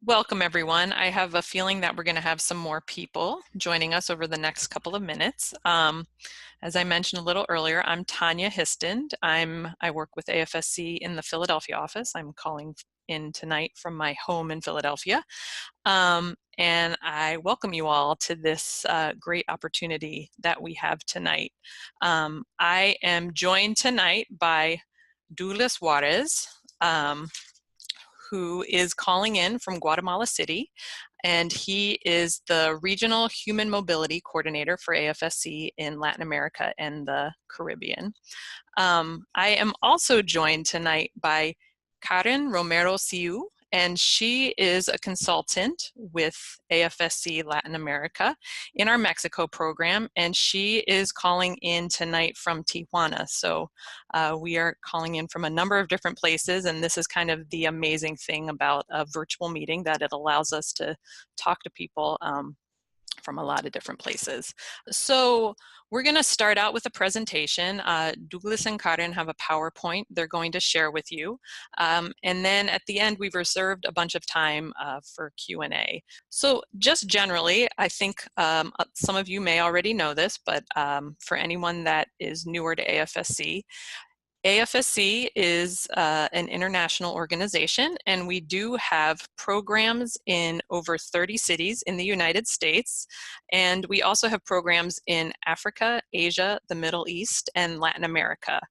Welcome, everyone. I have a feeling that we're going to have some more people joining us over the next couple of minutes. As I mentioned a little earlier, I'm Tanya Histand. I work with AFSC in the Philadelphia office. I'm calling in tonight from my home in Philadelphia. And I welcome you all to this great opportunity that we have tonight. I am joined tonight by Douglas Juarez, who is calling in from Guatemala City, and he is the Regional Human Mobility Coordinator for AFSC in Latin America and the Caribbean. I am also joined tonight by Karen Romero, and she is a consultant with AFSC Latin America in our Mexico program, and she is calling in tonight from Tijuana. So we are calling in from a number of different places, and this is kind of the amazing thing about a virtual meeting, that it allows us to talk to people from a lot of different places. So we're going to start out with a presentation. Douglas and Karen have a PowerPoint they're going to share with you. And then at the end, we've reserved a bunch of time for Q&A. So just generally, I think some of you may already know this, but for anyone that is newer to AFSC, AFSC is an international organization, and we do have programs in over 30 cities in the United States, and we also have programs in Africa, Asia, the Middle East, and Latin America.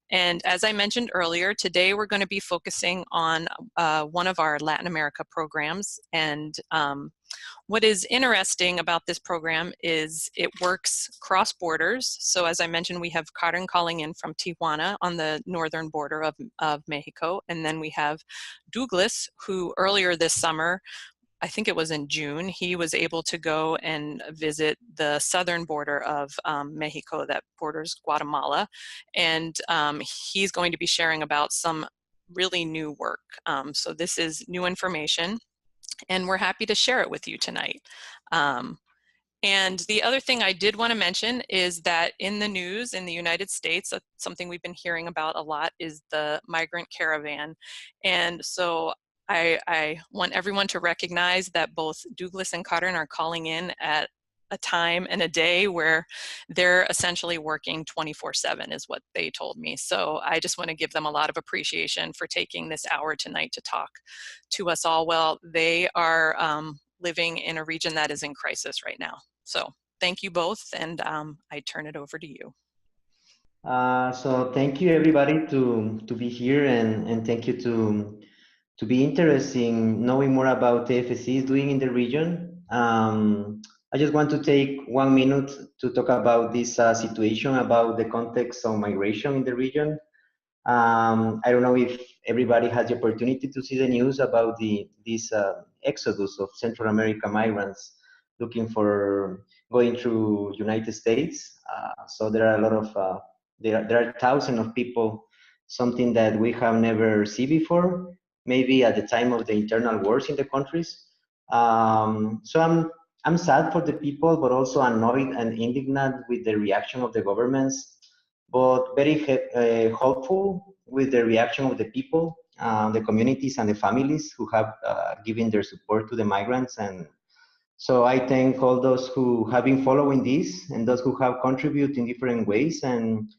And as I mentioned earlier, today we're going to be focusing on one of our Latin America programs. And what is interesting about this program is it works cross borders. So as I mentioned, we have Karen calling in from Tijuana on the northern border of Mexico. And then we have Douglas, who earlier this summer, I think it was in June, he was able to go and visit the southern border of Mexico that borders Guatemala. And he's going to be sharing about some really new work. So this is new information, and we're happy to share it with you tonight. And the other thing I did want to mention is that in the news in the United States, something we've been hearing about a lot is the migrant caravan. And so I want everyone to recognize that both Douglas and Karen are calling in at a time and a day where they're essentially working 24/7 is what they told me. So I just want to give them a lot of appreciation for taking this hour tonight to talk to us all. Well, they are living in a region that is in crisis right now. So thank you both, and I turn it over to you. So thank you everybody to be here, and thank you to be interested in knowing more about AFSC is doing in the region. I just want to take 1 minute to talk about this situation, about the context of migration in the region. I don't know if everybody has the opportunity to see the news about this exodus of Central American migrants looking for going through United States. So there are a lot of there are thousands of people, something that we have never seen before, maybe at the time of the internal wars in the countries. So I'm sad for the people, but also annoyed and indignant with the reaction of the governments, but very hopeful with the reaction of the people, the communities and the families who have given their support to the migrants. And so I thank all those who have been following this and those who have contributed in different ways, and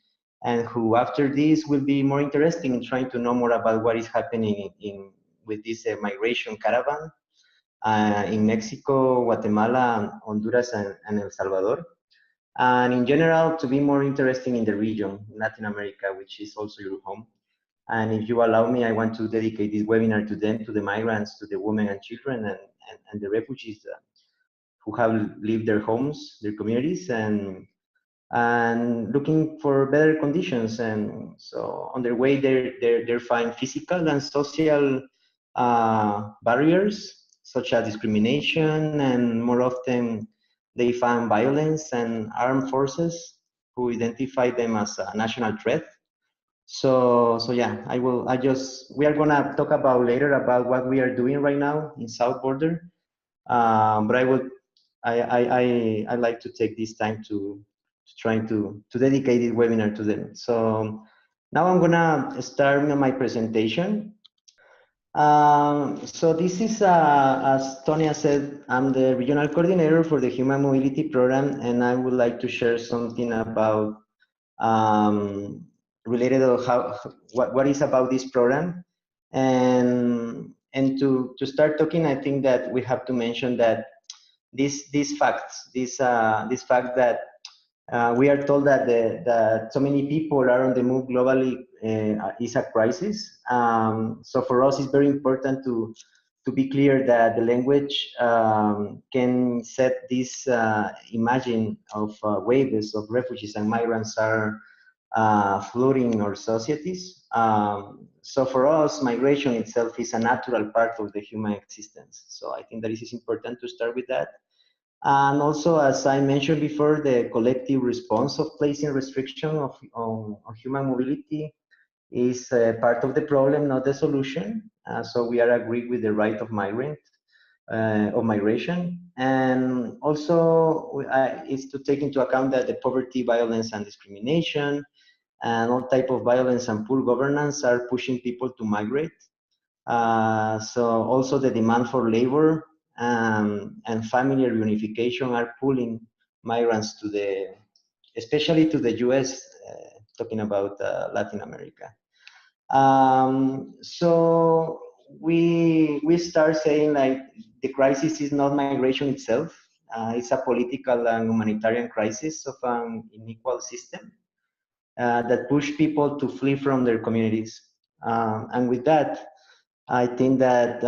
who after this will be more interested in trying to know more about what is happening with this migration caravan in Mexico, Guatemala, Honduras, and El Salvador. And in general, to be more interesting in the region, Latin America, which is also your home. And if you allow me, I want to dedicate this webinar to them, to the migrants, to the women and children, and the refugees who have left their homes, their communities, and looking for better conditions. And so on their way, they find physical and social barriers, such as discrimination, and more often they find violence and armed forces who identify them as a national threat. So yeah, we are gonna talk about later about what we are doing right now in South Border. But I like to take this time to trying to dedicate this webinar to them. So now I'm gonna start my presentation. So this is, as Tonya said, I'm the regional coordinator for the Human Mobility Program, and I would like to share something about um, related to what is about this program. And to start talking, I think that we have to mention that these facts, this fact that we are told that that so many people are on the move globally is a crisis. So for us, it's very important to be clear that the language can set this imagine of waves of refugees and migrants are flooding in our societies. So for us, migration itself is a natural part of the human existence. So I think that it is important to start with that. And also, as I mentioned before, the collective response of placing restriction on human mobility is part of the problem, not the solution. So we are agreed with the right of of migration. And also, it's to take into account that the poverty, violence, and discrimination, and all type of violence and poor governance are pushing people to migrate. So also the demand for labor and family reunification are pulling migrants to especially to the US, talking about Latin America. So we start saying like the crisis is not migration itself. It's a political and humanitarian crisis of an unequal system that push people to flee from their communities. And with that, I think that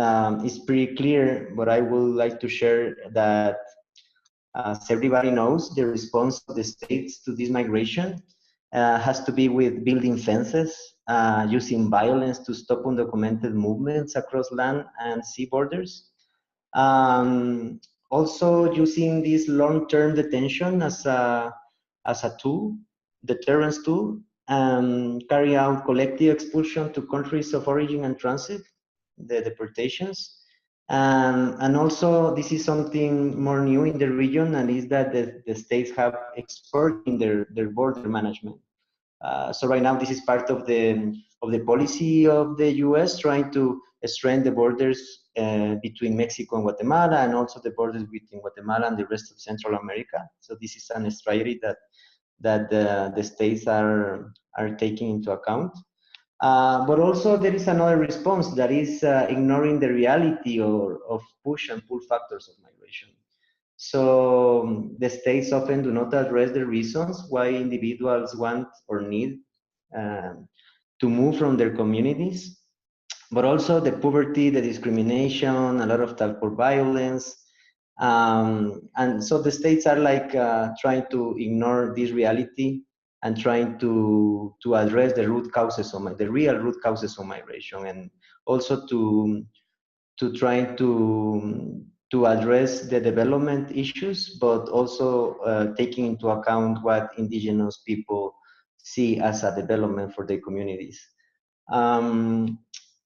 it's pretty clear, but I would like to share that as everybody knows, the response of the states to this migration has to be with building fences, using violence to stop undocumented movements across land and sea borders. Um, Also using this long-term detention as a tool, deterrence tool, carry out collective expulsion to countries of origin and transit, the deportations. And also, this is something more new in the region, and is that the states have exporting their border management. So right now, this is part of the policy of the U.S. trying to strengthen the borders between Mexico and Guatemala, and also the borders between Guatemala and the rest of Central America. So this is a strategy that the states are taking into account. But also there is another response that is ignoring the reality of push and pull factors of migration. So the states often do not address the reasons why individuals want or need um, to move from their communities, but also the poverty, the discrimination, a lot of type of violence. And so the states are like trying to ignore this reality and trying to address the root causes of the real root causes of migration, and also to trying to address the development issues, but also taking into account what indigenous people see as a development for their communities. Um,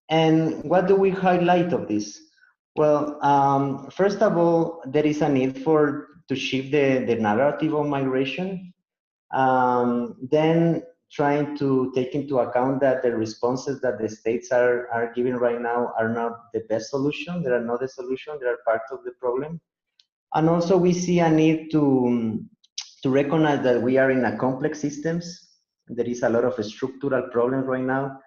and what do we highlight of this? Well, first of all, there is a need to shift the narrative of migration. Then trying to take into account that the responses that the states are giving right now are not the best solution. They are not the solution. They are part of the problem. And also we see a need to recognize that we are in a complex systems. There is a lot of structural problems right now,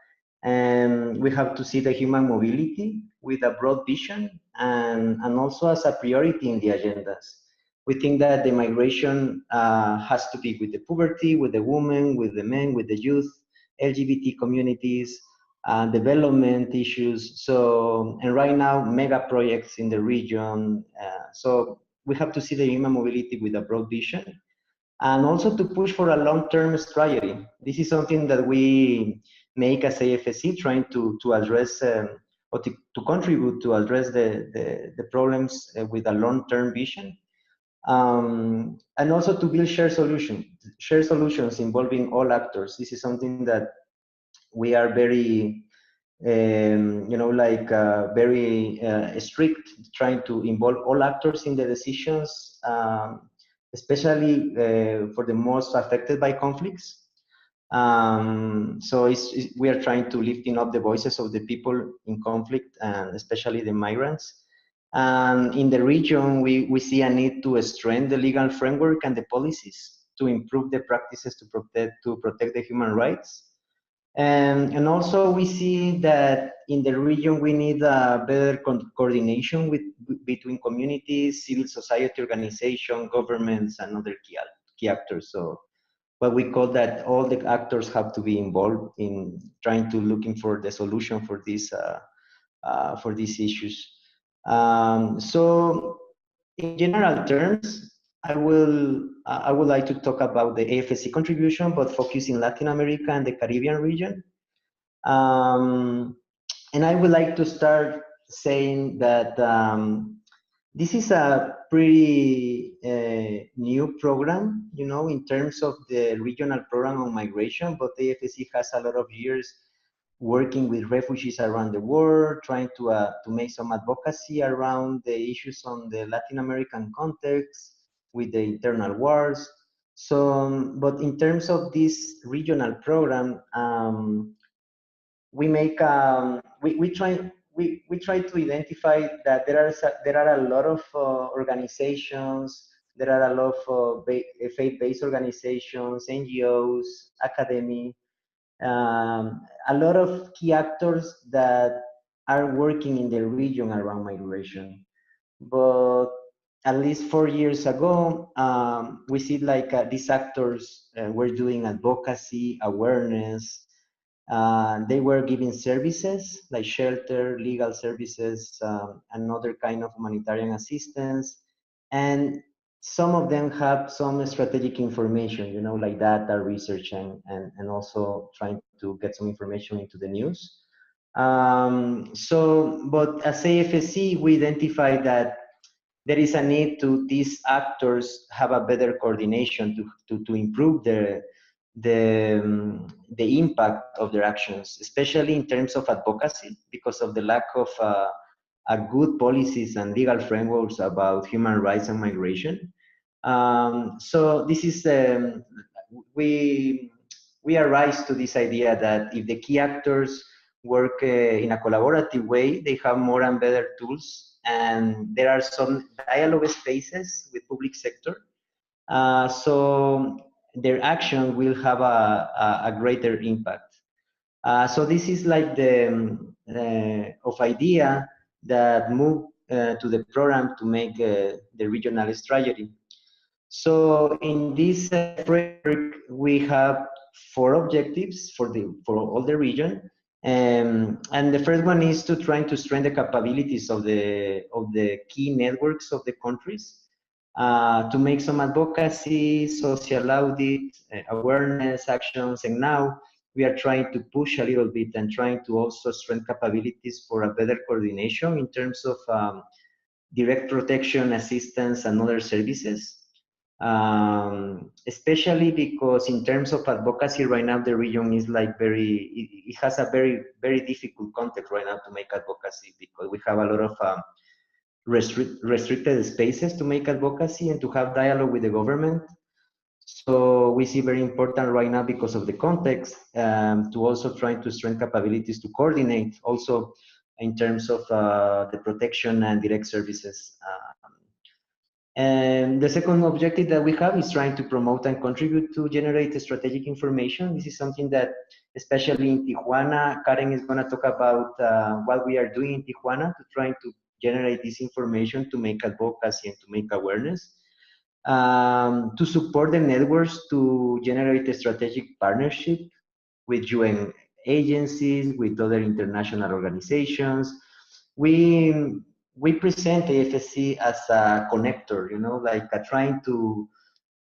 and we have to see the human mobility with a broad vision and also as a priority in the agendas. We think that the migration has to be with the poverty, with the women, with the men, with the youth, LGBT communities, development issues. So, and right now, mega projects in the region. So we have to see the human mobility with a broad vision, and also to push for a long-term strategy. This is something that we make as AFSC, trying to address or to contribute to address the problems with a long-term vision. And also to build shared solutions involving all actors. This is something that we are very very strict, trying to involve all actors in the decisions, especially for the most affected by conflicts. So we are trying to lifting up the voices of the people in conflict, and especially the migrants. And in the region, we see a need to strengthen the legal framework and the policies to improve the practices to protect the human rights. And also we see that in the region we need a better coordination between communities, civil society organization, governments, and other key actors. So what we call that all the actors have to be involved in trying to looking for the solution for these issues. So in general terms, I would like to talk about the AFSC contribution, but focus in Latin America and the Caribbean region. Um, and I would like to start saying that this is a pretty new program, you know, in terms of the regional program on migration, but the AFSC has a lot of years working with refugees around the world, trying to make some advocacy around the issues on the Latin American context with the internal wars. So, but in terms of this regional program, we try to identify that there are a lot of organizations, there are a lot of faith-based organizations, NGOs, academy, a lot of key actors that are working in the region around migration. But at least 4 years ago, we see like these actors were doing advocacy, awareness. They were giving services like shelter, legal services, and other kind of humanitarian assistance. And some of them have some strategic information, you know, like data research and also trying to get some information into the news. But as AFSC, we identified that there is a need to these actors have a better coordination to improve the impact of their actions, especially in terms of advocacy, because of the lack of a good policies and legal frameworks about human rights and migration. So this is we we arise to this idea that if the key actors work in a collaborative way, they have more and better tools, and there are some dialogue spaces with public sector. So their action will have a greater impact. So this is like the of idea that move to the program to make the regional strategy. So in this framework, we have 4 objectives for all the region, and the first one is to try to strengthen the capabilities of the key networks of the countries, to make some advocacy, social audit, awareness actions, and now we are trying to push a little bit and trying to also strengthen capabilities for a better coordination in terms of direct protection, assistance, and other services. Especially because in terms of advocacy right now, the region is like it has a very difficult context right now to make advocacy, because we have a lot of restricted spaces to make advocacy and to have dialogue with the government. So we see very important right now because of the context, to also try to strengthen capabilities to coordinate also in terms of the protection and direct services. And the second objective that we have is trying to promote and contribute to generate strategic information. This is something that, especially in Tijuana, Karen is going to talk about what we are doing in Tijuana to try to generate this information to make advocacy and to make awareness. To support the networks to generate a strategic partnership with UN agencies, with other international organizations. We present AFSC as a connector, you know, like trying to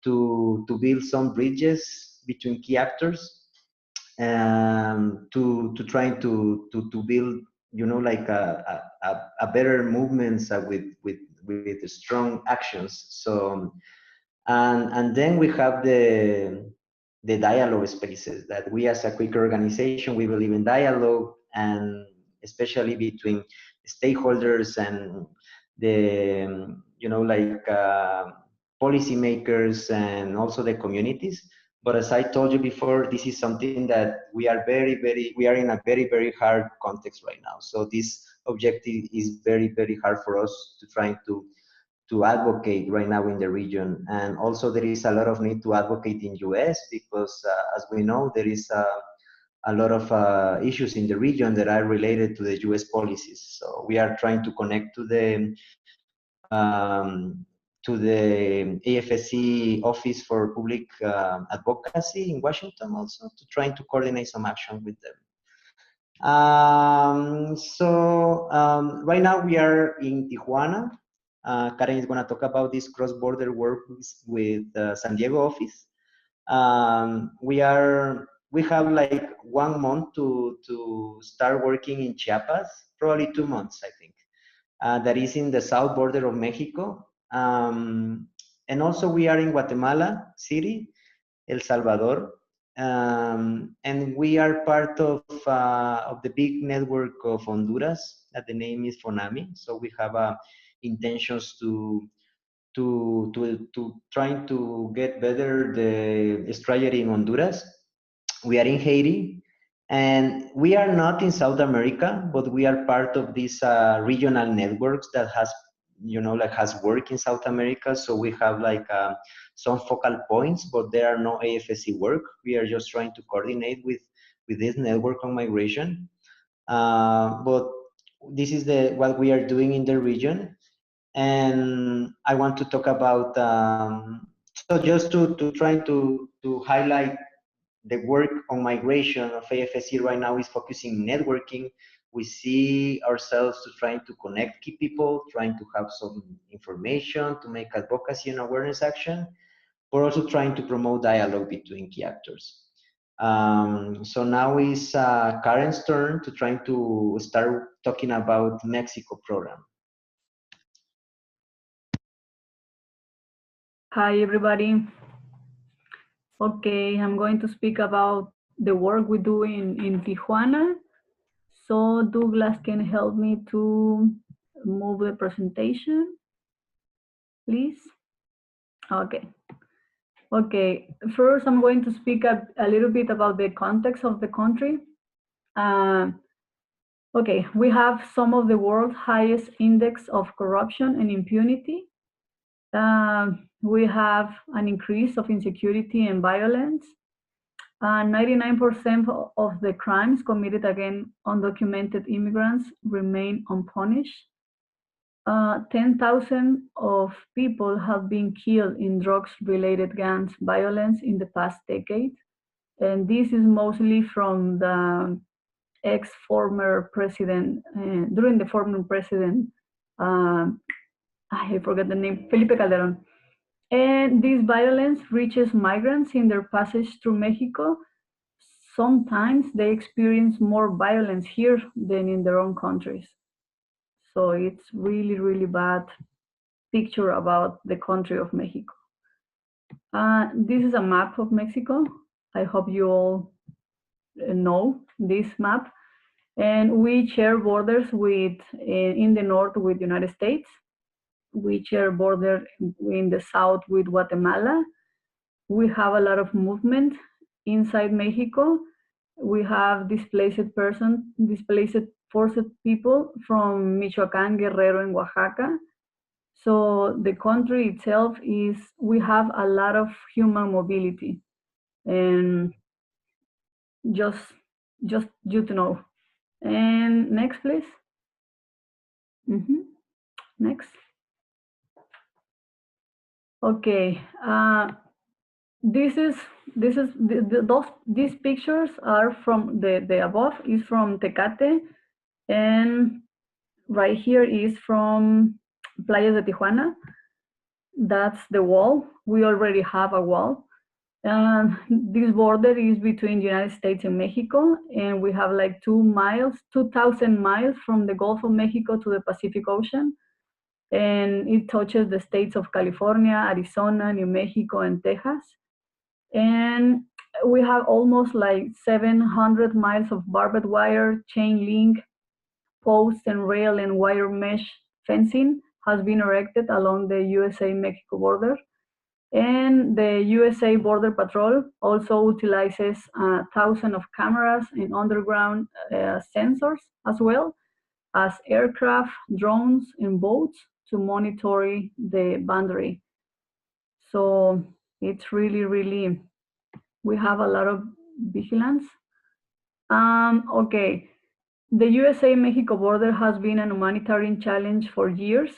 build some bridges between key actors, to trying to build, you know, like a better movements with strong actions. So and then we have the dialogue spaces that we as a quick organization, we believe in dialogue, and especially between stakeholders and the, you know, like policymakers and also the communities. But as I told you before, this is something that we are we are in a very hard context right now. So this objective is very hard for us to try to advocate right now in the region. And also there is a lot of need to advocate in US because as we know, there is a lot of issues in the region that are related to the US policies. So we are trying to connect to the AFSC Office for Public Advocacy in Washington also to trying to coordinate some action with them. Right now we are in Tijuana. Karen is going to talk about this cross-border work with San Diego office. We have like 1 month to start working in Chiapas, probably 2 months, I think. That is in the south border of Mexico. And also we are in Guatemala City, El Salvador. And we are part of the big network of Honduras that the name is FONAMI. So we have intentions to trying to get better the strategy in Honduras. We are in Haiti, and we are not in South America, but we are part of these regional networks that has, like has work in South America. So we have like some focal points, but there are no AFSC work. We are just trying to coordinate with this network on migration. But this is what we are doing in the region. And I want to talk about, so just to try to highlight the work on migration of AFSC right now is focusing networking. We see ourselves to trying to connect key people, trying to have some information to make advocacy and awareness action, but also trying to promote dialogue between key actors. So now is Karen's turn to trying to start talking about Mexico program. Hi, everybody. Okay, I'm going to speak about the work we do in Tijuana. So Douglas can help me to move the presentation, please. Okay. Okay, first I'm going to speak a little bit about the context of the country. Okay, we have some of the world's highest index of corruption and impunity. We have an increase of insecurity and violence. 99% of the crimes committed against undocumented immigrants remain unpunished. 10,000 of people have been killed in drugs-related gang violence in the past decade. And this is mostly from the ex-former president, during the former president, I forgot the name, Felipe Calderón. And this violence reaches migrants in their passage through Mexico. Sometimes they experience more violence here than in their own countries. So it's really bad picture about the country of Mexico. This is a map of Mexico. I hope you all know this map. And we share borders with, in the north with the United States. We share border in the south with Guatemala. We have a lot of movement inside Mexico. We have displaced forced people from Michoacán, Guerrero, and Oaxaca. So the country itself is, we have a lot of human mobility. And just you to know. And next, please. Next. Okay. These pictures are from the above is from Tecate, and right here is from Playas de Tijuana. That's the wall. We already have a wall. And this border is between the United States and Mexico, and we have like 2,000 miles from the Gulf of Mexico to the Pacific Ocean. And it touches the states of California, Arizona, New Mexico, and Texas. And we have almost like 700 miles of barbed wire, chain link, posts and rail and wire mesh fencing has been erected along the USA-Mexico border. And the USA Border Patrol also utilizes 1,000 of cameras and underground sensors, as well as aircraft, drones, and boats to monitor the boundary. So it's really, we have a lot of vigilance. Okay, the USA-Mexico border has been an humanitarian challenge for years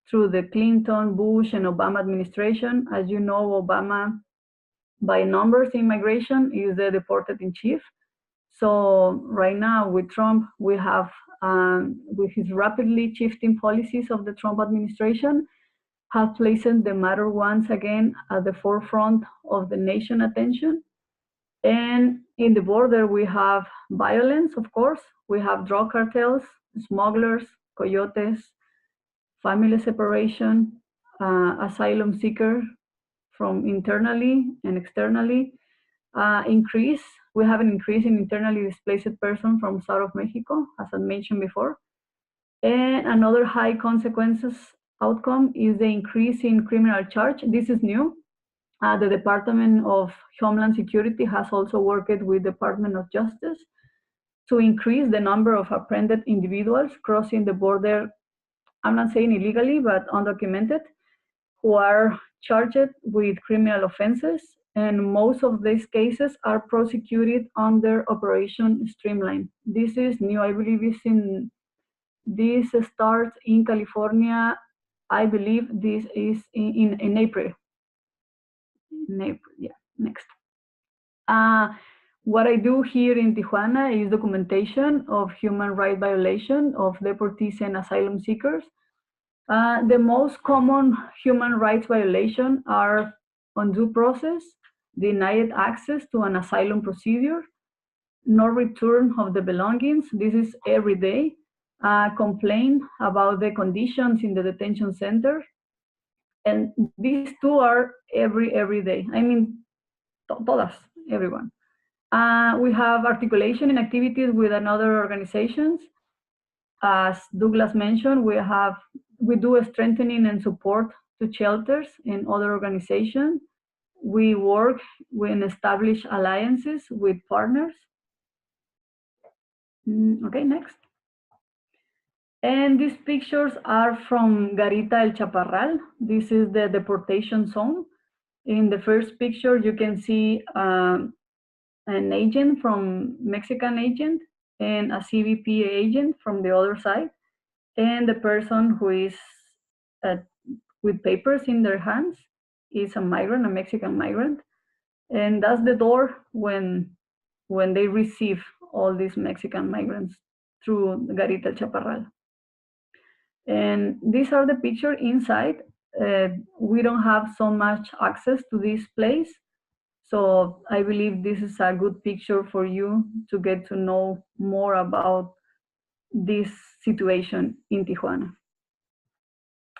through the Clinton, Bush, and Obama administration. As you know, Obama, by numbers in migration, is the deported in chief. So right now with Trump, we have, with his rapidly shifting policies of the Trump administration, have placed the matter once again at the forefront of the nation's attention. And in the border, we have violence, of course. We have drug cartels, smugglers, coyotes, family separation, asylum seeker from internally and externally. We have an increase in internally displaced person from south of Mexico, as I mentioned before. And another high consequences outcome is the increase in criminal charge. This is new. The Department of Homeland Security has also worked with the Department of Justice to increase the number of apprehended individuals crossing the border, I'm not saying illegally, but undocumented, who are charged with criminal offenses. And most of these cases are prosecuted under Operation Streamline. This is new, I believe this starts in California. I believe this is in April. In April, yeah, next. What I do here in Tijuana is documentation of human rights violation of deportees and asylum seekers. The most common human rights violations are undue process, denied access to an asylum procedure, no return of the belongings. This is every day. Complain about the conditions in the detention center. And these two are every day. I mean, todas, everyone. We have articulation and activities with another organizations. As Douglas mentioned, we do a strengthening and support to shelters and other organizations. We work and establish alliances with partners. Okay, next. And these pictures are from Garita El Chaparral. This is the deportation zone. In the first picture, you can see an agent from Mexican agent and a CBP agent from the other side, and the person who is with papers in their hands is a migrant, a Mexican migrant, and that's the door when they receive all these Mexican migrants through Garita El Chaparral. And these are the pictures inside. We don't have so much access to this place, so I believe this is a good picture for you to get to know more about this situation in Tijuana.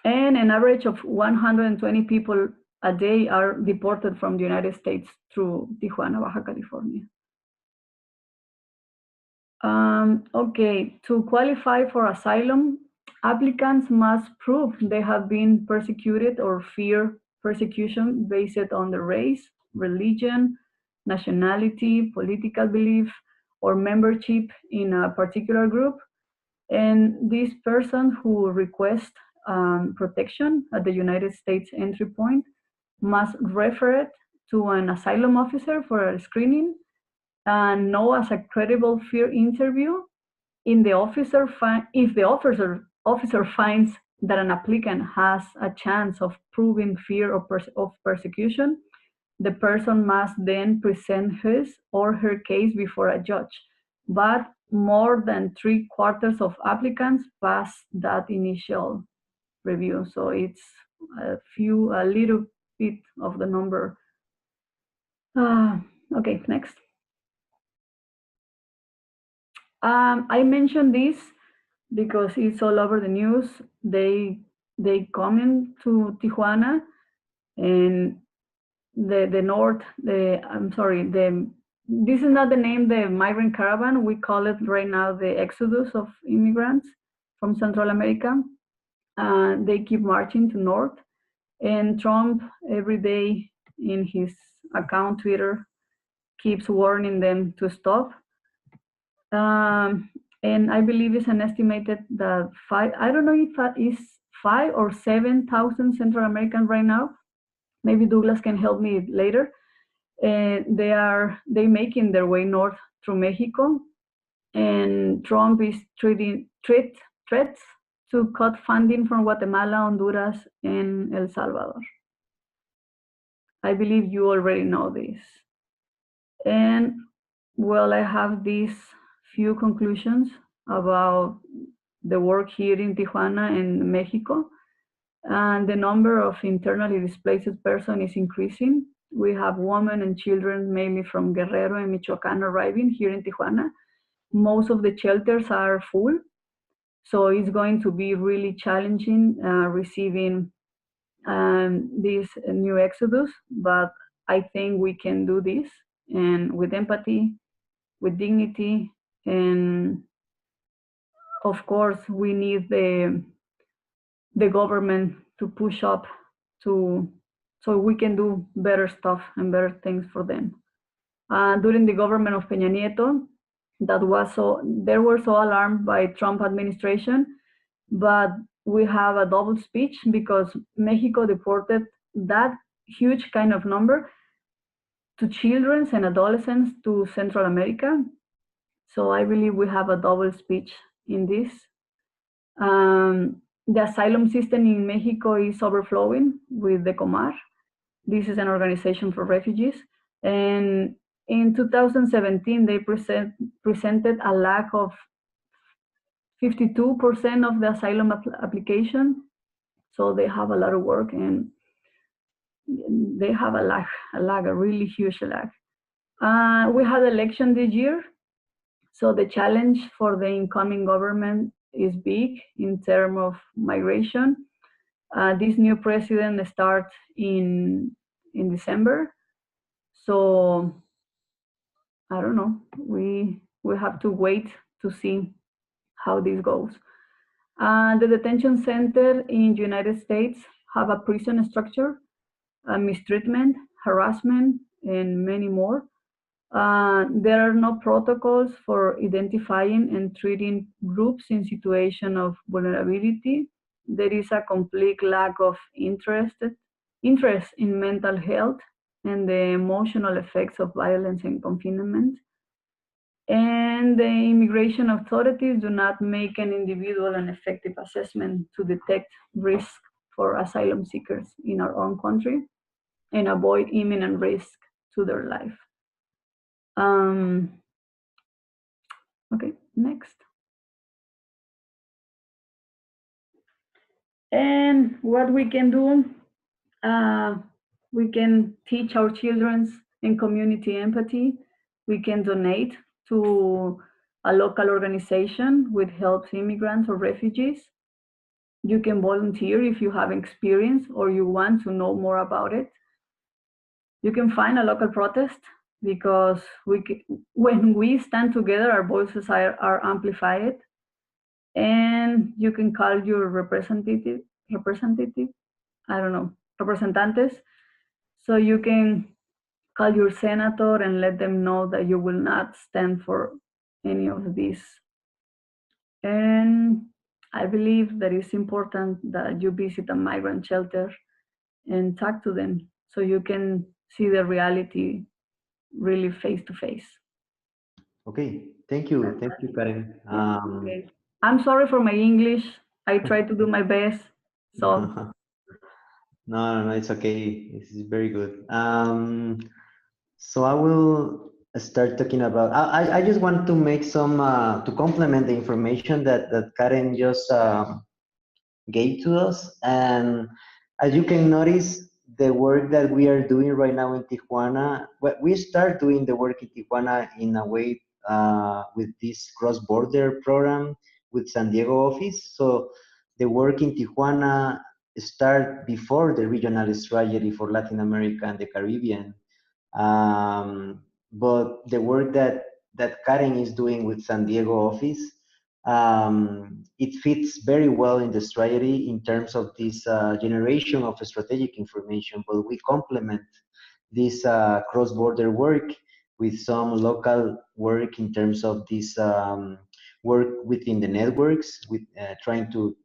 And an average of 120 people a day are deported from the United States through Tijuana, Baja California. Okay, to qualify for asylum, applicants must prove they have been persecuted or fear persecution based on the race, religion, nationality, political belief, or membership in a particular group. And this person who requests protection at the United States entry point must refer it to an asylum officer for a screening and know as a credible fear interview. If the officer finds that an applicant has a chance of proving fear of persecution, the person must then present his or her case before a judge. But more than 3/4 of applicants pass that initial review, so it's a little bit of the number. Okay, next. I mentioned this because it's all over the news. They come to Tijuana, and this is not the name, the migrant caravan. We call it right now the exodus of immigrants from Central America. They keep marching to north, And Trump, every day in his account, Twitter, keeps warning them to stop. And I believe it's an estimated that I don't know if that is 5 or 7,000 Central Americans right now. Maybe Douglas can help me later. They making their way north through Mexico, and Trump is threats to cut funding from Guatemala, Honduras, and El Salvador. I believe you already know this. And well, I have these few conclusions about the work here in Tijuana and Mexico. And the number of internally displaced persons is increasing. We have women and children, mainly from Guerrero and Michoacán, arriving here in Tijuana. Most of the shelters are full, so it's going to be really challenging receiving this new exodus, but I think we can do this, and with empathy, with dignity, and of course we need the government to push up so we can do better stuff and better things for them. During the government of Peña Nieto, they were so alarmed by Trump administration, but we have a double speech because Mexico deported that huge kind of number to children and adolescents to Central America. So I believe we have a double speech in this. The asylum system in Mexico is overflowing with the Comar. This is an organization for refugees. And in 2017, they presented a lack of 52% of the asylum application. So they have a lot of work, and they have a really huge lag. We had election this year. So the challenge for the incoming government is big in terms of migration. This new president starts in December. So I don't know. We have to wait to see how this goes. The detention center in the United States have a prison structure, mistreatment, harassment, and many more. There are no protocols for identifying and treating groups in situation of vulnerability. There is a complete lack of interest in mental health and the emotional effects of violence and confinement. And the immigration authorities do not make an individual and effective assessment to detect risk for asylum seekers in our own country and avoid imminent risk to their life. Okay, next. And what we can do, we can teach our children in community empathy. We can donate to a local organization which helps immigrants or refugees. You can volunteer if you have experience or you want to know more about it. You can find a local protest because when we stand together, our voices are amplified. And you can call your representative, representantes. So you can call your senator and let them know that you will not stand for any of these. And I believe that it's important that you visit a migrant shelter and talk to them so you can see the reality really face to face. Okay, thank you, Karen. Okay. I'm sorry for my English. I try to do my best. So no, it's okay. This is very good. So I will start talking about. I just want to make some to complement the information that Karen just gave to us. And as you can notice, the work that we are doing right now in Tijuana, we start doing the work in Tijuana in a way with this cross-border program with San Diego office. So the work in Tijuana start before the regional strategy for Latin America and the Caribbean. But the work that Karen is doing with San Diego office it fits very well in the strategy in terms of this generation of strategic information, but we complement this cross-border work with some local work in terms of this work within the networks, with trying to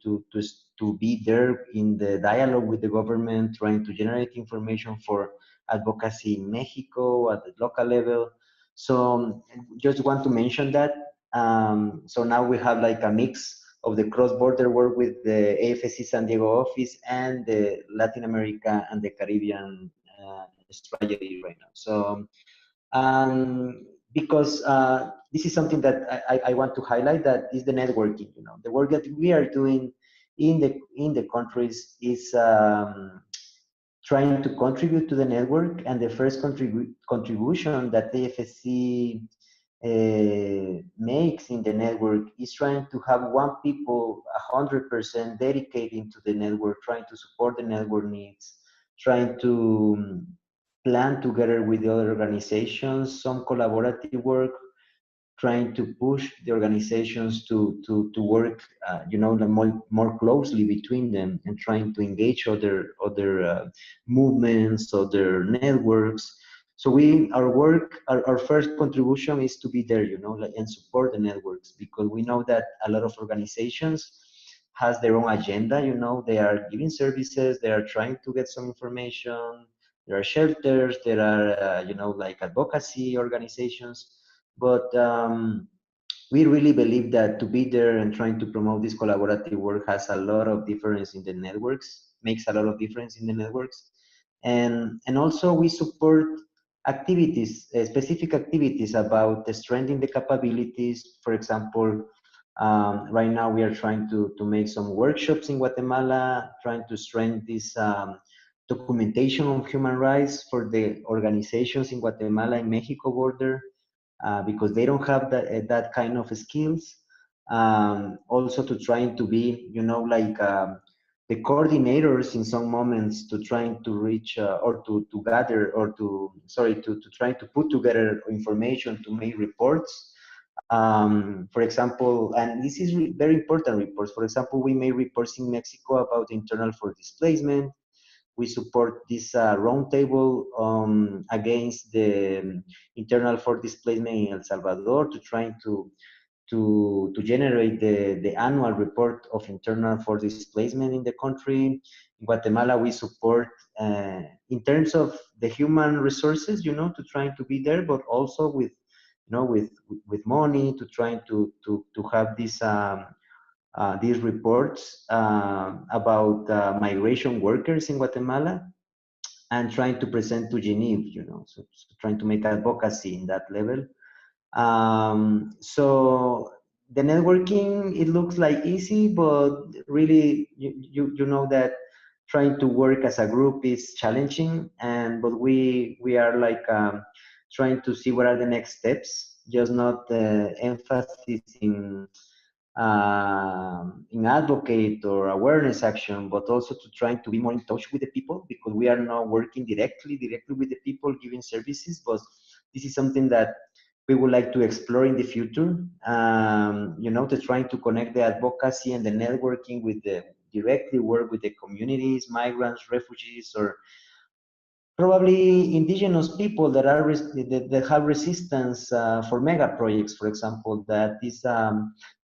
be there in the dialogue with the government, trying to generate information for advocacy in Mexico at the local level. So just want to mention that. So now we have like a mix of the cross-border work with the AFSC San Diego office and the Latin America and the Caribbean strategy right now. So because this is something that I want to highlight, that is the networking. You know, the work that we are doing in the countries is trying to contribute to the network, and the first contribution that the AFSC makes in the network is trying to have one people 100% dedicated to the network, trying to support the network needs, trying to plan together with the other organizations, some collaborative work, trying to push the organizations to work, you know, more closely between them, and trying to engage other movements, other networks. So our first contribution is to be there, you know, like, and support the networks, because we know that a lot of organizations has their own agenda. You know, they are giving services, they are trying to get some information. There are shelters, there are you know, like advocacy organizations, but we really believe that to be there and trying to promote this collaborative work has a lot of difference in the networks, makes a lot of difference in the networks. And also we support activities, specific activities about strengthening the capabilities. For example, right now we are trying to make some workshops in Guatemala, trying to strengthen this documentation of human rights for the organizations in Guatemala and Mexico border. Because they don't have that kind of skills. Also to trying to be, you know, like the coordinators in some moments, to trying to reach or to gather, or to try to put together information to make reports. For example, and this is very important reports. For example, we made reports in Mexico about internal forced displacement. We support this roundtable against the internal forced displacement in El Salvador, to trying to generate the annual report of internal forced displacement in the country. In Guatemala, we support in terms of the human resources, you know, to trying to be there, but also with, you know, with money, to trying to have this. These reports about migration workers in Guatemala, and trying to present to Geneva, you know, so trying to make advocacy in that level. So the networking, it looks like easy, but really, you know that trying to work as a group is challenging, but we are like trying to see what are the next steps, just not emphasis in advocate or awareness action, but also to trying to be more in touch with the people, because we are not working directly with the people giving services, but this is something that we would like to explore in the future. You know, to trying to connect the advocacy and the networking with the directly work with the communities, migrants, refugees, or probably indigenous people that are that have resistance for mega projects, for example, that is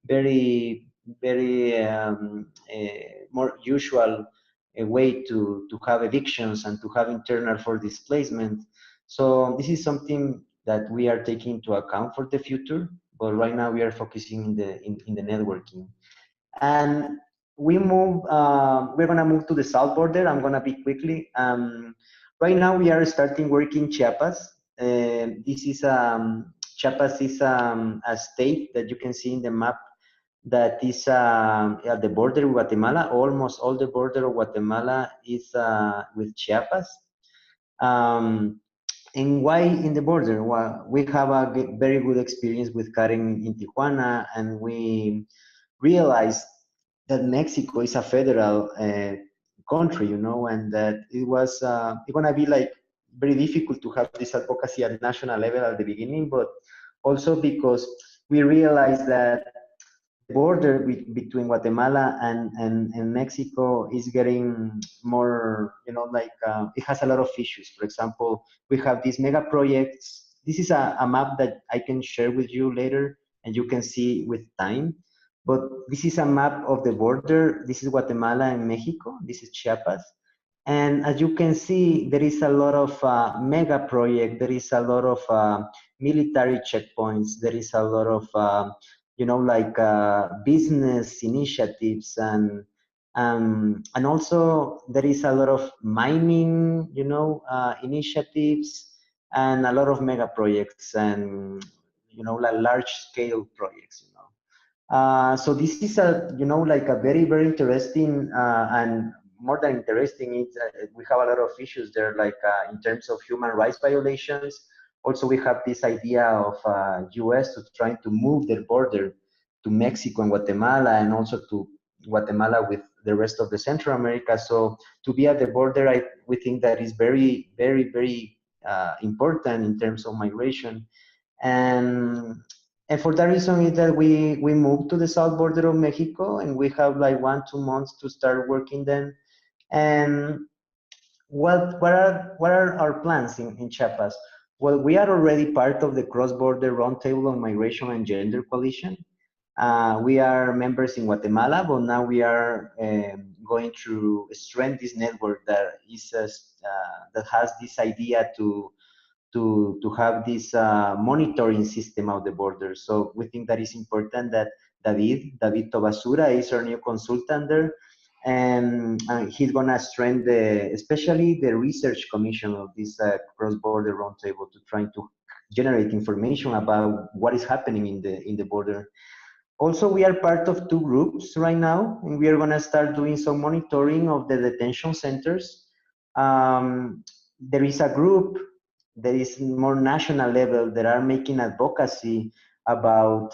very more usual way to have evictions and to have internal forced displacement. So this is something that we are taking into account for the future, but right now we are focusing in the networking. And we're gonna move to the south border. I'm gonna be quickly. Right now we are starting work in Chiapas. This is Chiapas is a state that you can see in the map that is at the border of Guatemala. Almost all the border of Guatemala is with Chiapas. And why in the border? Well, we have a very good experience with Karen in Tijuana, and we realized that Mexico is a federal country, you know, and that it was it's gonna be like very difficult to have this advocacy at national level at the beginning, but also because we realized that border between Guatemala and Mexico is getting more, it has a lot of issues. For example, we have these mega projects. This is a map that I can share with you later, and you can see with time. But this is a map of the border. This is Guatemala and Mexico. This is Chiapas. And as you can see, there is a lot of mega project. There is a lot of military checkpoints. There is a lot of business initiatives, and also there is a lot of mining, initiatives, and a lot of mega projects, and like large scale projects. So this is a very, very interesting, and more than interesting, we have a lot of issues there, in terms of human rights violations. Also, we have this idea of US to trying to move their border to Mexico and Guatemala, and also to Guatemala with the rest of the Central America. So to be at the border, we think that is very, very, very important in terms of migration. And for that reason is that we moved to the south border of Mexico, and we have like 1-2 months to start working then. And what are our plans in Chiapas? Well, we are already part of the cross-border roundtable on migration and gender coalition. We are members in Guatemala, but now we are going to strengthen this network that is that has this idea to have this monitoring system of the border. So we think that is important that David Tobasura is our new consultant there, and he's gonna strengthen especially the research commission of this cross-border roundtable to try to generate information about what is happening in the border. Also, we are part of 2 groups right now, and we are gonna start doing some monitoring of the detention centers. There is a group that is more national level that are making advocacy about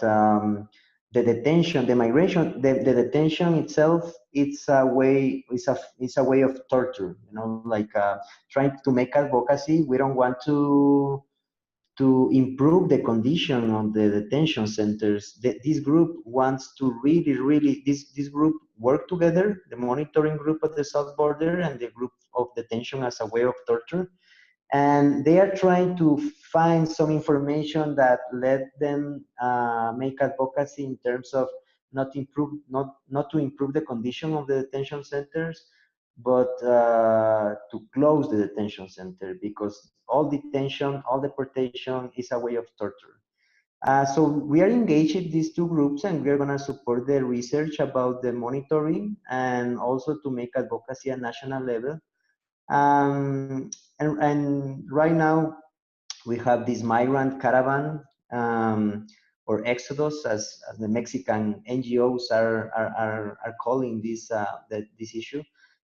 the detention, the migration, the detention itself. It's a way of torture, trying to make advocacy. We don't want to improve the condition of the detention centers. This group wants to really, this group work together, the monitoring group at the south border and the group of detention as a way of torture. And they are trying to find some information that let them make advocacy in terms of not to improve the condition of the detention centers, but to close the detention center, because all detention, all deportation is a way of torture. So we are engaged in these 2 groups, and we are going to support the research about the monitoring, and also to make advocacy at national level. And right now we have this migrant caravan, or exodus, as the Mexican NGOs are calling this this issue.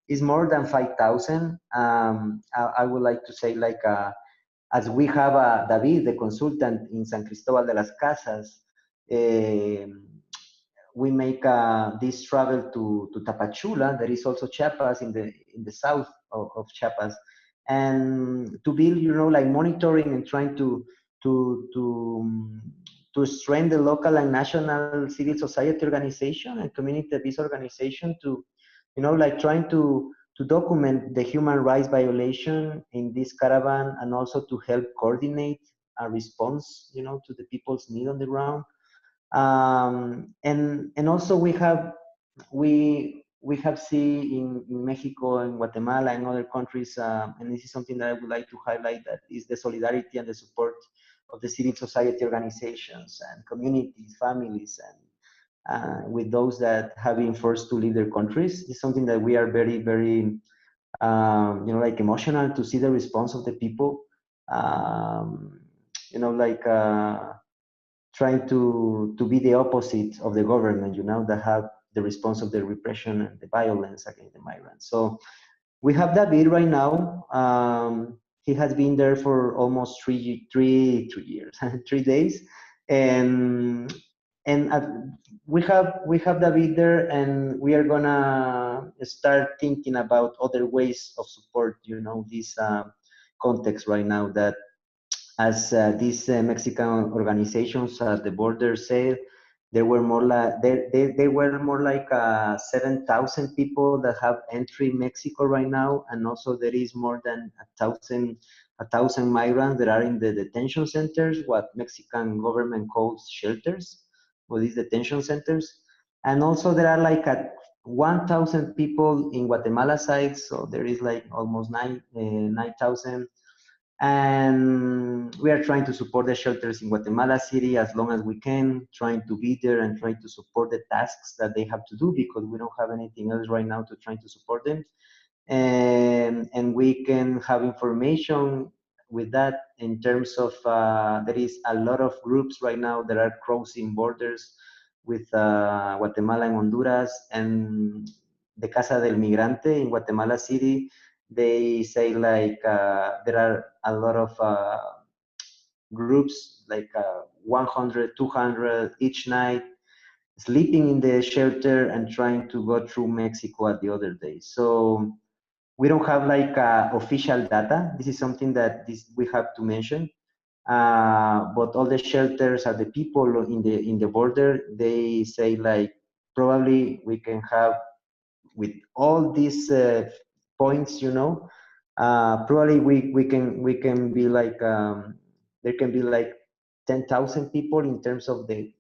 Is more than 5,000. I would like to say, as we have David, the consultant in San Cristobal de las Casas, we make this travel to Tapachula. There is also Chiapas in the south of Chiapas, and to build, monitoring and trying to strengthen the local and national civil society organization and community-based organization to, trying to document the human rights violation in this caravan, and also to help coordinate a response, to the people's need on the ground. And also we have seen in Mexico and Guatemala and other countries, and this is something that I would like to highlight, that is the solidarity and the support of the civil society organizations and communities, families, and with those that have been forced to leave their countries. It's something that we are very, very, emotional to see the response of the people. Trying to be the opposite of the government, that have the response of the repression and the violence against the migrants. So we have David right now. He has been there for almost three years, 3 days, and we have David there, and we are gonna start thinking about other ways of support. This context right now, that as these Mexican organizations at the border say, there were more like they were more like 7,000 people that have entry Mexico right now, and also there is more than a thousand migrants that are in the detention centers, what Mexican government calls shelters, or these detention centers, and also there are like 1,000 people in Guatemala side, so there is like almost 9,000. And we are trying to support the shelters in Guatemala City as long as we can, trying to be there and trying to support the tasks that they have to do, because we don't have anything else right now to try to support them. And we can have information with that in terms of there is a lot of groups right now that are crossing borders with Guatemala and Honduras, and the Casa del Migrante in Guatemala City. They say like there are a lot of groups, like 100, 200 each night, sleeping in the shelter and trying to go through Mexico at the other day. So we don't have like official data. This is something that we have to mention. But all the shelters are the people in the border. They say like probably we can have with all these points, probably we can be like there can be like 10,000 people in terms of the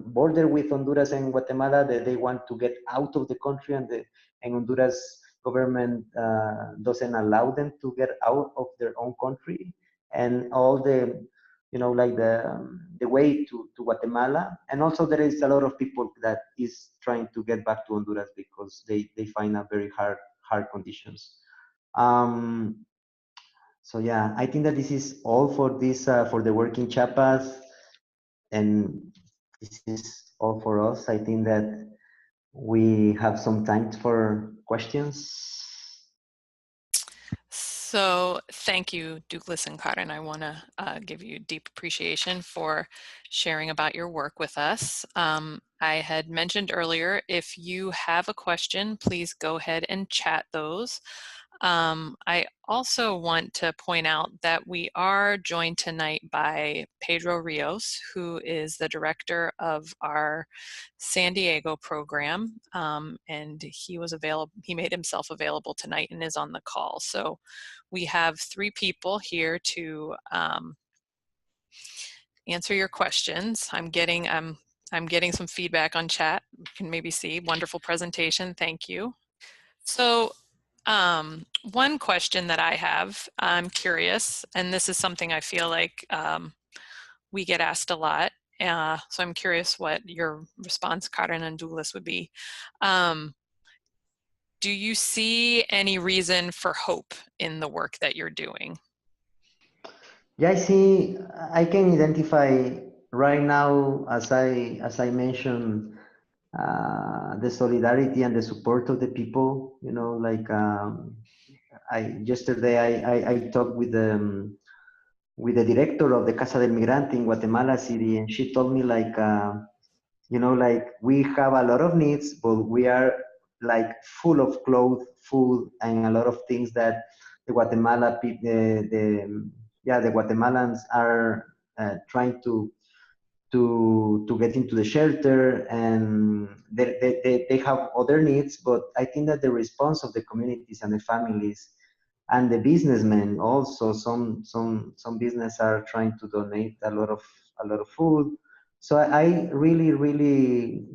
border with Honduras and Guatemala that they want to get out of the country, and Honduras government doesn't allow them to get out of their own country, and all the like the way to Guatemala. And also there is a lot of people that is trying to get back to Honduras because they find a very hard conditions. So yeah, I think that this is all for this for the work in Chiapas, and this is all for us. I think that we have some time for questions. So thank you, Douglas and Karen. I want to give you deep appreciation for sharing about your work with us. I had mentioned earlier, if you have a question, please go ahead and chat those. I also want to point out that we are joined tonight by Pedro Rios, who is the director of our San Diego program, and he made himself available tonight and is on the call. So we have 3 people here to answer your questions. I'm getting some feedback on chat. You can maybe see. Wonderful presentation. Thank you. So one question that I have, I'm curious, and this is something I feel like we get asked a lot. So I'm curious what your response, Karen and Douglas, would be. Do you see any reason for hope in the work that you're doing? Yeah, I can identify right now, as I mentioned, the solidarity and the support of the people. Like yesterday I talked with the director of the Casa del Migrante in Guatemala City, and she told me like like we have a lot of needs, but we are like full of clothes, food, and a lot of things that the Guatemala people, the Guatemalans are trying to get into the shelter, and they have other needs. But I think that the response of the communities and the families and the businessmen also, some business are trying to donate a lot of food. So I really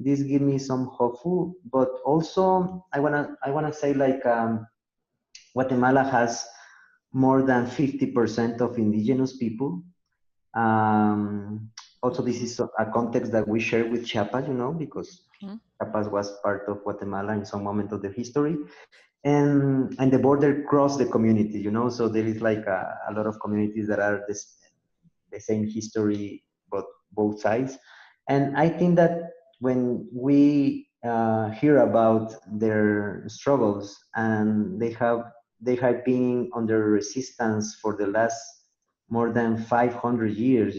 this give me some hopeful. But also I wanna say like Guatemala has more than 50% of indigenous people. Also, this is a context that we share with Chiapas, because Chiapas was part of Guatemala in some moment of the history. And the border crossed the community, so there is like a lot of communities that are the same history, but both sides. And I think that when we hear about their struggles, and they have been under resistance for the last more than 500 years,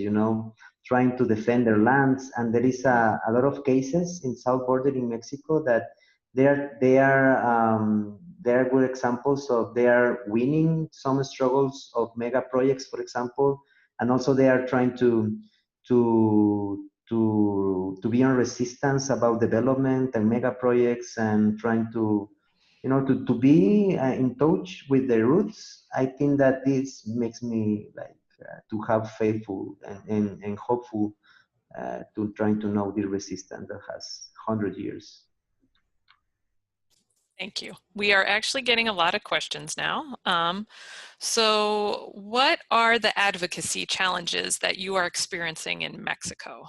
trying to defend their lands. And there is a lot of cases in south border in Mexico that they are good examples of they are winning some struggles of mega projects, for example, and also they are trying to be on resistance about development and mega projects and trying to, you know, to be in touch with the roots. I think that this makes me like to have faithful and hopeful to trying to know the resistance that has 100 years. Thank you. We are actually getting a lot of questions now. So what are the advocacy challenges that you are experiencing in Mexico?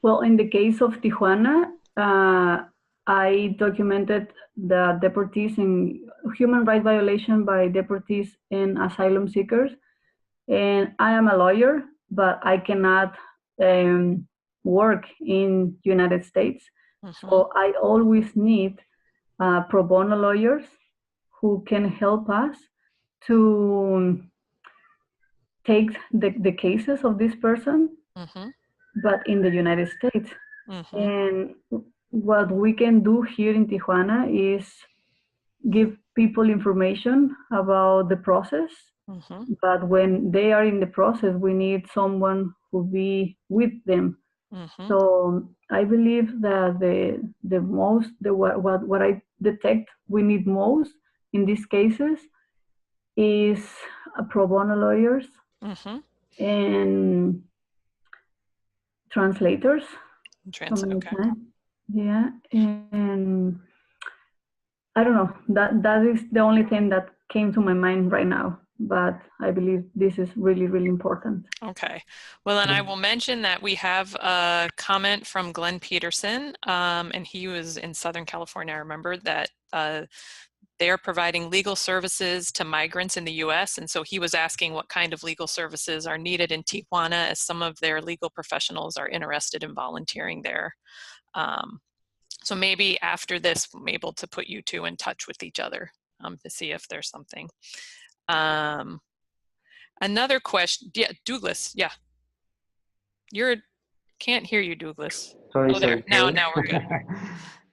Well, in the case of Tijuana, I documented the deportees and human rights violation by deportees and asylum seekers. And I am a lawyer, but I cannot work in United States. So I always need pro bono lawyers who can help us to take the cases of this person, but in the United States. And what we can do here in Tijuana is give people information about the process. But when they are in the process, we need someone who be with them. So I believe that what I detect we need most in these cases is pro bono lawyers and translators. Okay. Yeah, and I don't know, that is the only thing that came to my mind right now, but I believe this is really, really important. Okay. Well, and I will mention that we have a comment from Glenn Peterson, and he was in Southern California. I remember that they're providing legal services to migrants in the U.S., and so he was asking what kind of legal services are needed in Tijuana, as some of their legal professionals are interested in volunteering there. So maybe after this, I'm able to put you two in touch with each other to see if there's something. Another question, yeah, Douglas, yeah. Can't hear you, Douglas. Sorry, oh, there. sorry. Now we're good.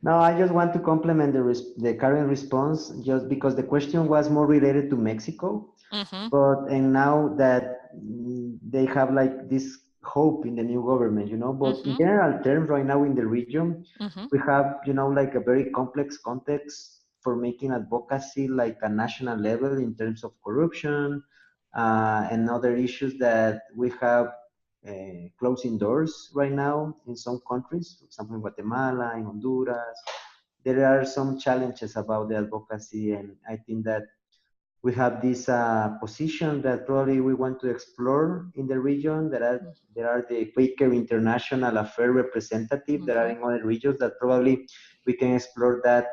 No, I just want to complement the current response, just because the question was more related to Mexico. And now that they have like this hope in the new government, you know, but in general terms right now in the region, we have, you know, like a very complex context for making advocacy like a national level in terms of corruption and other issues that we have closing doors right now in some countries, for example, in Guatemala, in Honduras. There are some challenges about the advocacy, and I think that we have this position that probably we want to explore in the region. There are the Quaker International Affairs representatives that are in other regions that probably we can explore that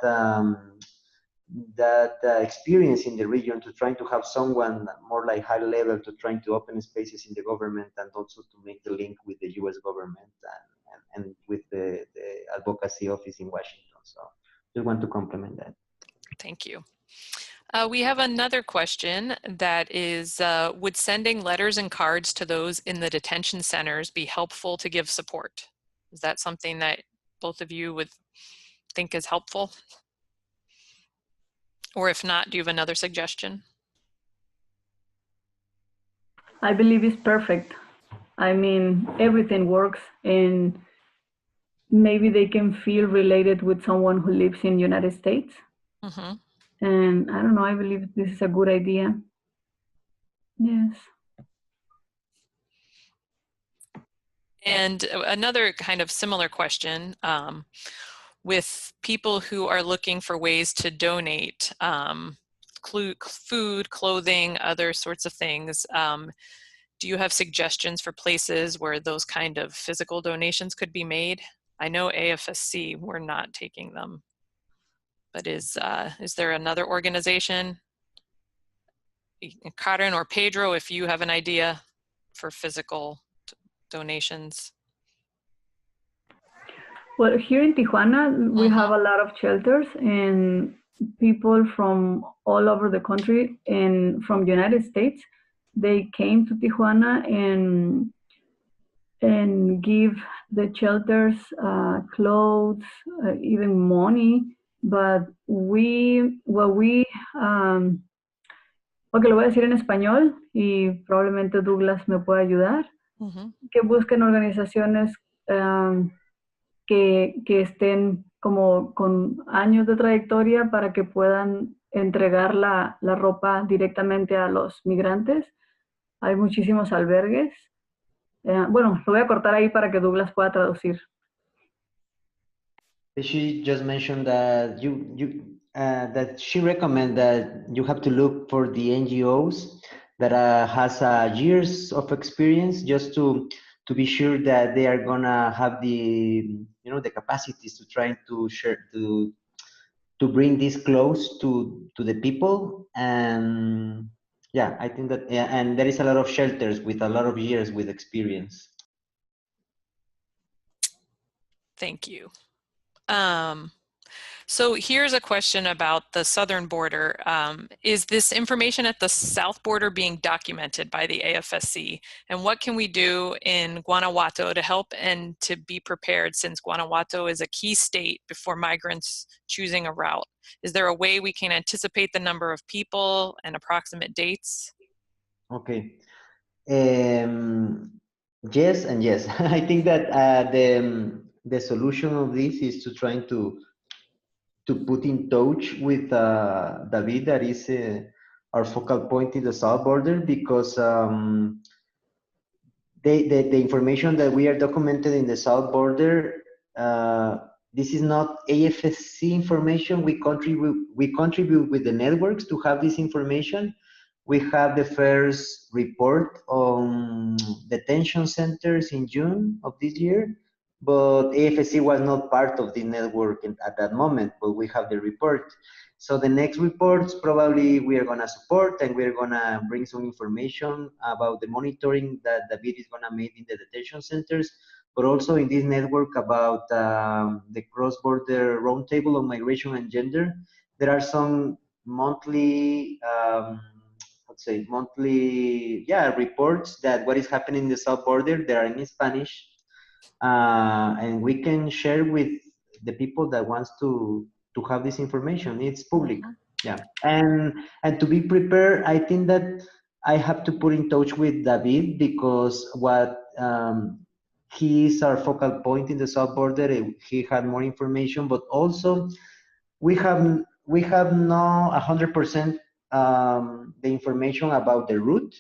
experience in the region to trying to have someone more like high level to trying to open spaces in the government and also to make the link with the U.S. government and with the advocacy office in Washington. So just want to complement that. Thank you. We have another question that is, would sending letters and cards to those in the detention centers be helpful to give support? Is that something that both of you would think is helpful? Or if not, do you have another suggestion? I believe it's perfect. I mean, everything works, and maybe they can feel related with someone who lives in the United States. And I don't know, I believe this is a good idea. Yes. And another kind of similar question, with people who are looking for ways to donate food, clothing, other sorts of things, do you have suggestions for places where those kind of physical donations could be made? I know AFSC, we're not taking them, but is there another organization? Karen or Pedro, if you have an idea for physical donations. Well, here in Tijuana, we have a lot of shelters, and people from all over the country and from the United States, they came to Tijuana and give the shelters clothes, even money. But ok, lo voy a decir en español y probablemente Douglas me pueda ayudar. que busquen organizaciones que estén como con años de trayectoria para que puedan entregar la ropa directamente a los migrantes. Hay muchísimos albergues. Bueno, lo voy a cortar ahí para que Douglas pueda traducir. She just mentioned that that she recommend that you have to look for the NGOs that has years of experience, just to be sure that they are gonna have the the capacities to try to share to bring this close to the people. And yeah, I think that, yeah, and there is a lot of shelters with a lot of years with experience. Thank you. So here's a question about the southern border. Is this information at the south border being documented by the AFSC? And what can we do in Guanajuato to help and to be prepared, since Guanajuato is a key state before migrants choosing a route? Is there a way we can anticipate the number of people and approximate dates? Okay. Yes and yes. I think that the solution of this is to try to put in touch with David, that is our focal point in the south border, because the information that we are documented in the south border, this is not AFSC information. We contribute with the networks to have this information. We have the first report on detention centers in June of this year, but AFSC was not part of the network at that moment, but we have the report. So the next reports probably we are gonna support, and we're gonna bring some information about the monitoring that David is gonna make in the detention centers, but also in this network about the cross-border roundtable on migration and gender. There are some monthly, reports that what is happening in the south border. They are in Spanish, and we can share with the people that wants to have this information. It's public. Yeah, and to be prepared, I think that I have to put in touch with David, because what he is our focal point in the south border. He had more information, but also we have no 100% the information about the route,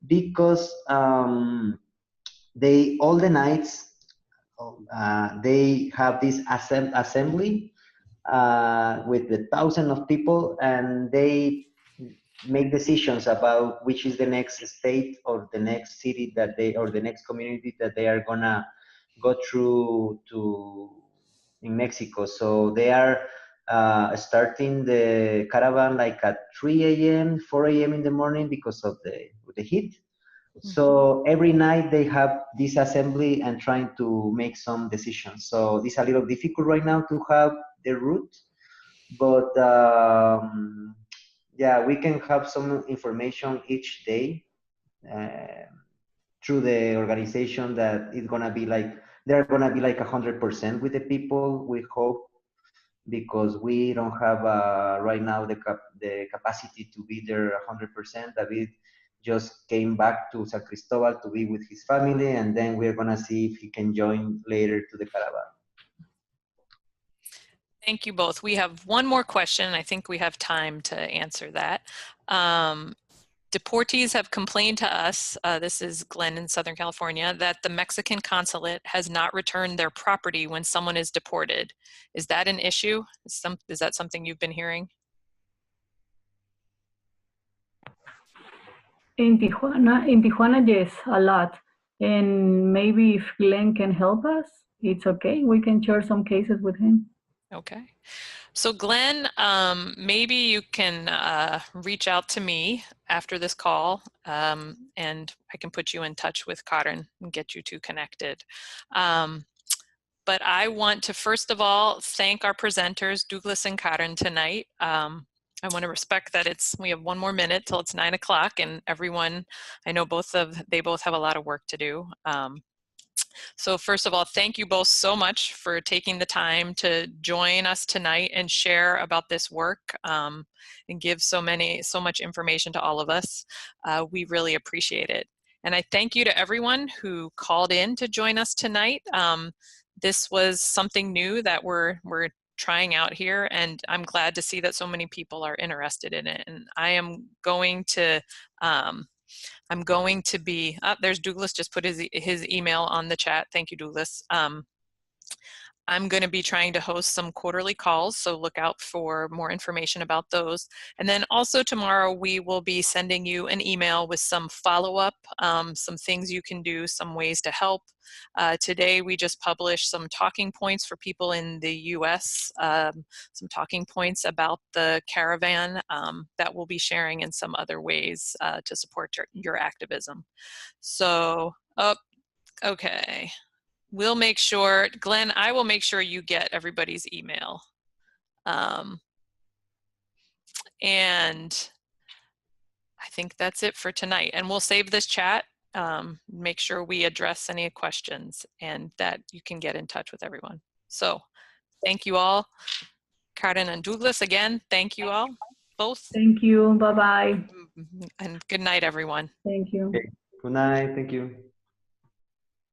because they all the nights they have this assembly with the thousands of people, and they make decisions about which is the next state or the next city that they, or the next community that they are gonna go through to in Mexico. So they are starting the caravan like at 3 a.m., 4 a.m. in the morning because of the heat. So every night they have this assembly and trying to make some decisions. So it's a little difficult right now to have the route, but yeah, we can have some information each day through the organization that it's gonna be like, they're gonna be like 100% with the people, we hope, because we don't have right now the capacity to be there 100%. David just came back to San Cristobal to be with his family, and then we're gonna see if he can join later to the caravan. Thank you both. We have one more question. I think we have time to answer that. Deportees have complained to us, this is Glenn in Southern California, that the Mexican consulate has not returned their property when someone is deported. Is that an issue? Is that something you've been hearing? In Tijuana, yes, a lot. And maybe if Glenn can help us, it's okay. We can share some cases with him. Okay. So Glenn, maybe you can reach out to me after this call, and I can put you in touch with Karen and get you two connected. But I want to first of all thank our presenters, Douglas and Karen, tonight. I want to respect that we have one more minute till it's 9 o'clock, and everyone, I know they both have a lot of work to do. So first of all, thank you both so much for taking the time to join us tonight and share about this work, and give so much information to all of us. We really appreciate it. And I thank you to everyone who called in to join us tonight. This was something new that we're trying out here, and I'm glad to see that so many people are interested in it. And I am going to be, there's Douglas just put his email on the chat. Thank you, Douglas. I'm going to be trying to host some quarterly calls, so look out for more information about those. And then also tomorrow we will be sending you an email with some follow-up, some things you can do, some ways to help. Today we just published some talking points for people in the US, some talking points about the caravan that we'll be sharing in some other ways to support your activism. So, okay. We'll make sure, Glenn, I will make sure you get everybody's email. And I think that's it for tonight. And we'll save this chat, make sure we address any questions and that you can get in touch with everyone. So thank you all. Karen and Douglas, again, thank you all, both. Thank you. Bye-bye. And good night, everyone. Thank you. Okay. Good night. Thank you.